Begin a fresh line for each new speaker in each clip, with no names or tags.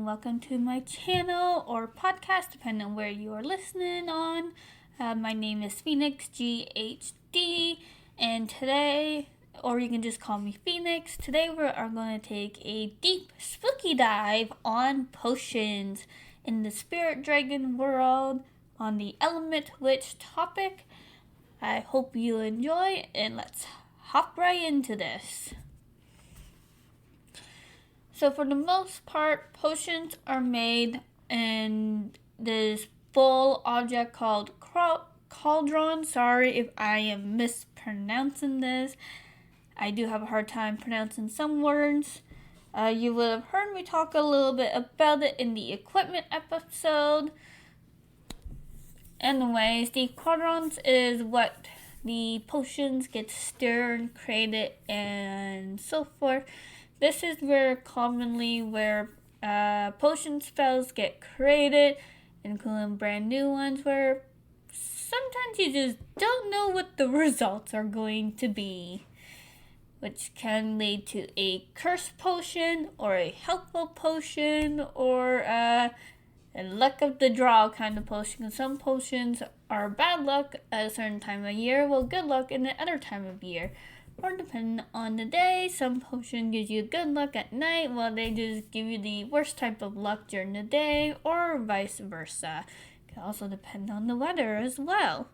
welcome to my channel or podcast, depending on where you are listening on. My name is Phoenix GHD, and today, or you can just call me Phoenix, today we are going to take a deep, spooky dive on potions in the Spirit Dragon world on the Element Witch topic. I hope you enjoy, and let's hop right into this. So for the most part, potions are made in this full object called cauldron. Sorry if I am mispronouncing this. I do have a hard time pronouncing some words. You would have heard me talk a little bit about it in the equipment episode. Anyways, the cauldrons is what the potions get stirred, created, and so forth. This is where potion spells get created, including brand new ones where sometimes you just don't know what the results are going to be, which can lead to a curse potion or a helpful potion or a luck of the draw kind of potion. Some potions are bad luck at a certain time of year, while good luck in the other time of year. Or depending on the day, some potion gives you good luck at night, while they just give you the worst type of luck during the day, or vice versa. It can also depend on the weather as well.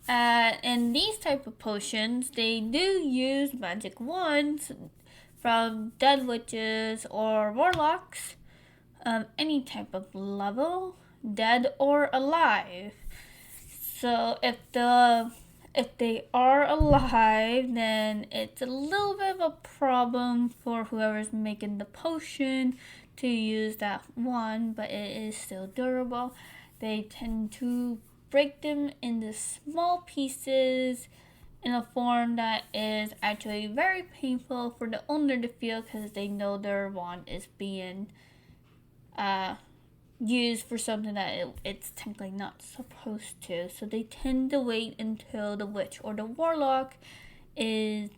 And these type of potions, they do use magic wands from dead witches or warlocks, any type of level, dead or alive. So if they are alive, then it's a little bit of a problem for whoever's making the potion to use that wand, but it is still durable. They tend to break them into small pieces in a form that is actually very painful for the owner to feel, because they know their wand is being used for something that it's technically not supposed to. So they tend to wait until the witch or the warlock is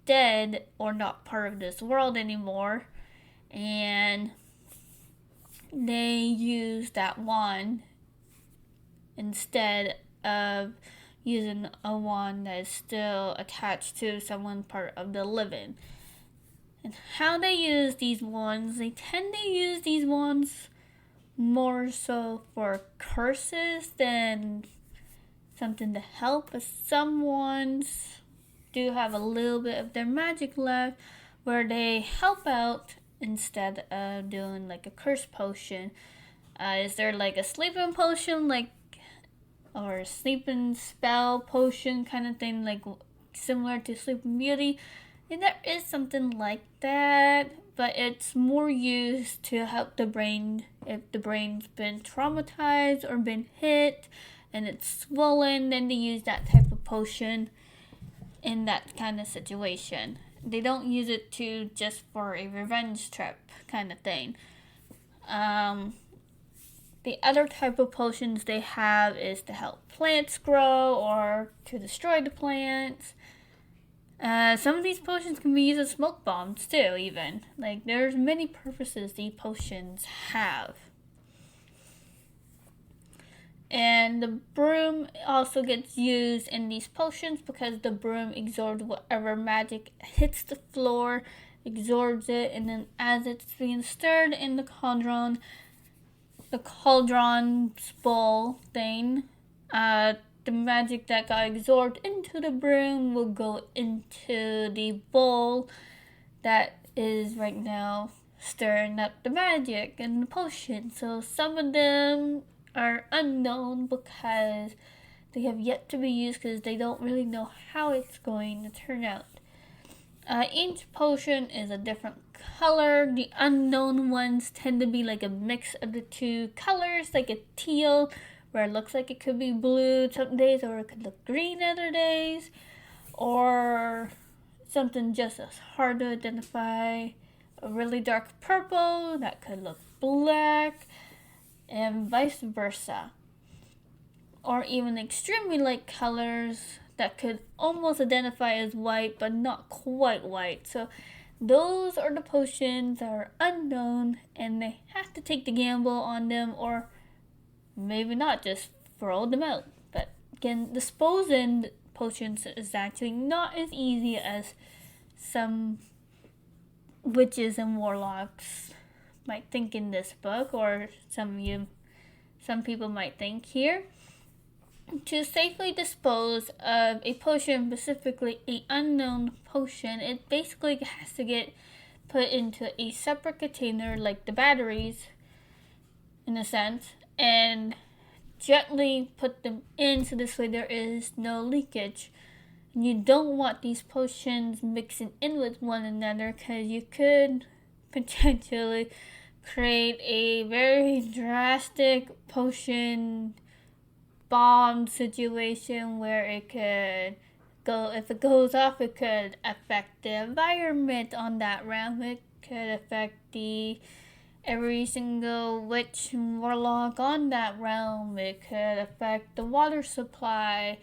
dead or not part of this world anymore, and they use that wand instead of using a wand that is still attached to someone part of the living. And how they use these wands, they tend to use these wands more so for curses than something to help, but some wands do have a little bit of their magic left where they help out instead of doing like a curse potion. Is there like a sleeping potion, or a sleeping spell potion kind of thing, like similar to Sleeping Beauty? And there is something like that, but it's more used to help the brain if the brain's been traumatized or been hit and it's swollen. Then they use that type of potion in that kind of situation. They don't use it just for a revenge trip kind of thing. The other type of potions they have is to help plants grow or to destroy the plants. Some of these potions can be used as smoke bombs too, even. Like, there's many purposes these potions have. And the broom also gets used in these potions because the broom absorbs whatever magic hits the floor, absorbs it, and then as it's being stirred in the cauldron's bowl thing, the magic that got absorbed into the broom will go into the bowl that is right now stirring up the magic and the potion. So some of them are unknown because they have yet to be used, because they don't really know how it's going to turn out. Each potion is a different color. The unknown ones tend to be like a mix of the two colors, like a teal, where it looks like it could be blue some days, or it could look green other days, or something just as hard to identify, a really dark purple that could look black, and vice versa. Or even extremely light colors that could almost identify as white, but not quite white. So Those are the potions that are unknown, and they have to take the gamble on them, or maybe not, just throw them out. But again, disposing potions is actually not as easy as some witches and warlocks might think in this book, or some people might think here. To safely dispose of a potion, specifically an unknown potion, it basically has to get put into a separate container, like the batteries, in a sense, and gently put them in so this way there is no leakage. And you don't want these potions mixing in with one another, because you could potentially create a very drastic potion bomb situation where it could go, if it goes off, it could affect the environment on that realm. It could affect every single witch and warlock on that realm. It could affect the water supply.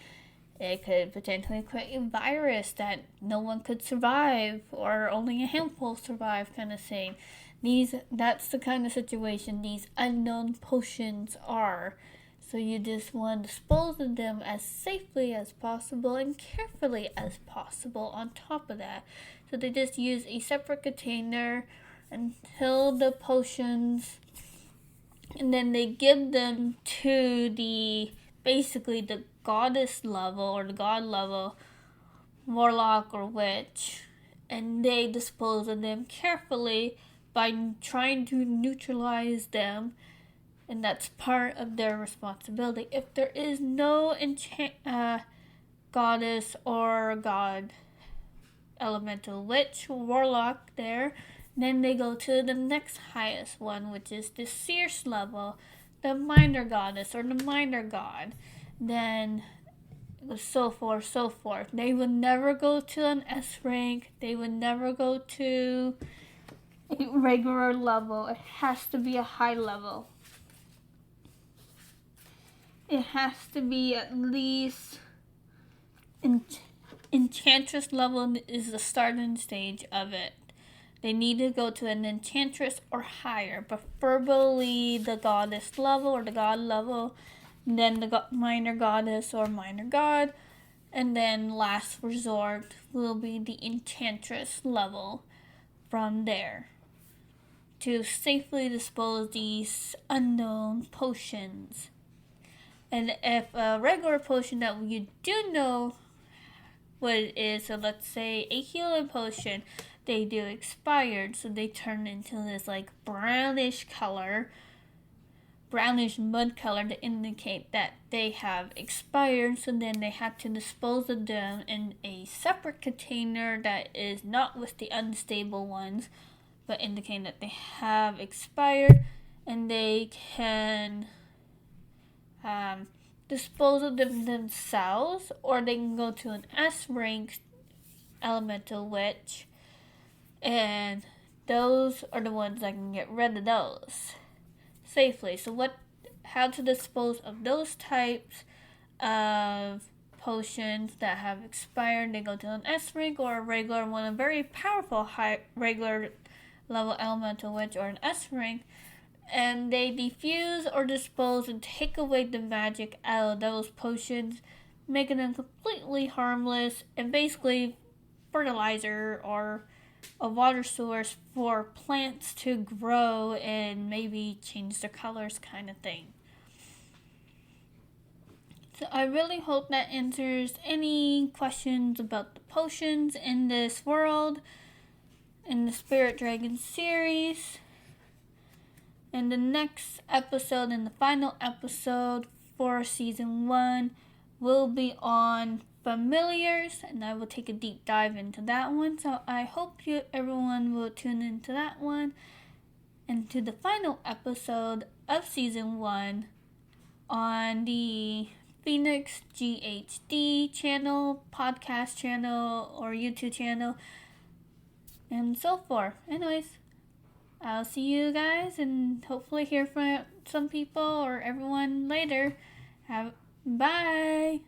It could potentially create a virus that no one could survive, or only a handful survive, kind of thing. That's the kind of situation these unknown potions are. So you just want to dispose of them as safely as possible and carefully as possible on top of that. So they just use a separate container until the potions, and then they give them to basically the goddess level or the god level warlock or witch, and they dispose of them carefully by trying to neutralize them. And that's part of their responsibility. If there is no goddess or god, elemental witch, warlock there, then they go to the next highest one, which is the Seer's level, the minor goddess or the minor god. Then so forth. They would never go to an S rank. They would never go to a regular level. It has to be a high level. It has to be at least Enchantress level is the starting stage of it. They need to go to an Enchantress or higher, preferably the Goddess level or the God level, then the minor Goddess or minor God, and then last resort will be the Enchantress level from there, to safely dispose these unknown potions. And if a regular potion that you do know what it is, so let's say a healing potion, they do expired, so they turn into this like brownish mud color to indicate that they have expired. So then they have to dispose of them in a separate container that is not with the unstable ones, but indicating that they have expired, and they can dispose of them themselves, or they can go to an S rank elemental witch, and those are the ones that can get rid of those safely. So how to dispose of those types of potions that have expired? They go to an S rank or a regular one, a very powerful high regular level elemental witch or an S rank, and they defuse or dispose and take away the magic out of those potions, making them completely harmless and basically fertilizer or a water source for plants to grow and maybe change their colors, kind of thing. So I really hope that answers any questions about the potions in this world, in the Spirit Dragon series. And the next episode and the final episode for season 1 will be on familiars, and I will take a deep dive into that one. So I hope everyone will tune into that one, and to the final episode of season 1 on the Phoenix GHD channel, podcast channel, or YouTube channel, and so forth. Anyways, I'll see you guys and hopefully hear from some people or everyone later. Bye!